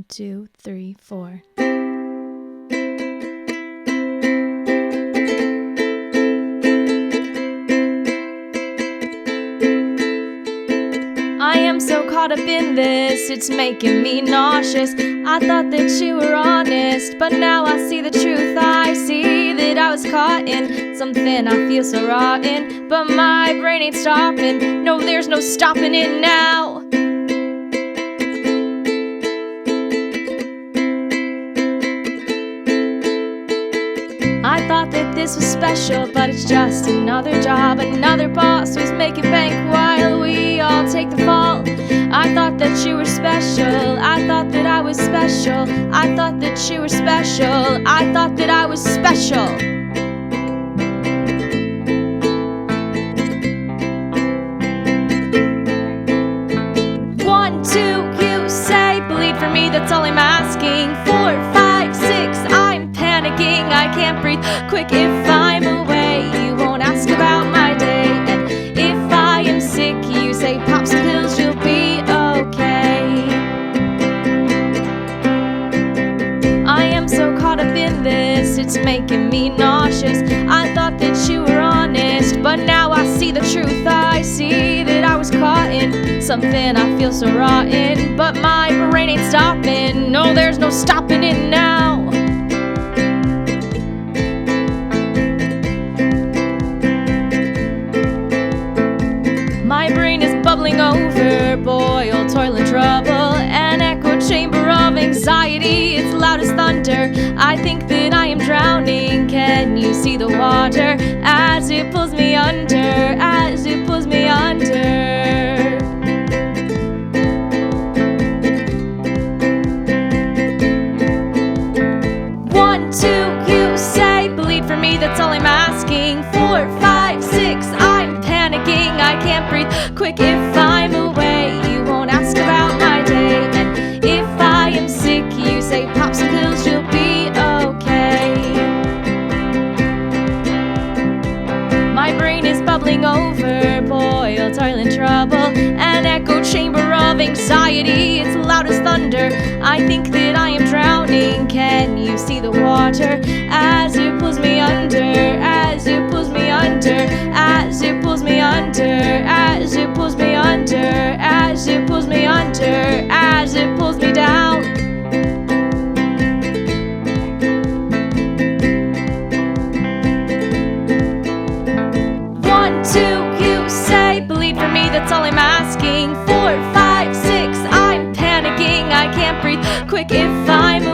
1, 2, 3, 4. I am so caught up in this, it's making me nauseous. I thought that you were honest, but now I see the truth. I see that I was caught in something I feel so rotten, but my brain ain't stopping. No, there's no stopping it now. I thought that this was special, but it's just another job. Another boss who's making bank while we all take the fall. I thought that you were special, I thought that I was special, I thought that you were special, I thought that I was special. One, two, you say, bleed for me, that's all I'm asking. 4, 5, 6, I'm panicking, I can't breathe. Quick, if I'm away, you won't ask about my day. And if I am sick, you say, pop some pills, you'll be okay. I am so caught up in this, it's making me nauseous. I thought that you were honest, but now I see the truth. I see that I was caught in something I feel so rotten, but my brain ain't stopping. No, there's no stopping it now. My brain is bubbling over, boil, toilet trouble, an echo chamber of anxiety. It's loud as thunder. I think that I am drowning. Can you see the water as it pulls me under, as it pulls me under? One, two, you say, bleed for me, that's all I'm asking. 4, 5, 6, I'm panicking, I can't breathe. Quick, if I'm away, you won't ask about my day. And if I am sick, you say, pop some pills, you'll be okay. My brain is bubbling over, boil, toilet trouble, an echo chamber of anxiety. It's loud as thunder. I think that I am drowning. Can you see the water as it pulls me under, as it pulls me under, as it pulls me under, as it pulls me under, as it pulls me under, as it pulls me down? One, two, you say, bleed for me, that's all I'm asking. 4, 5, 6, I'm panicking, I can't breathe. Quick, if I'm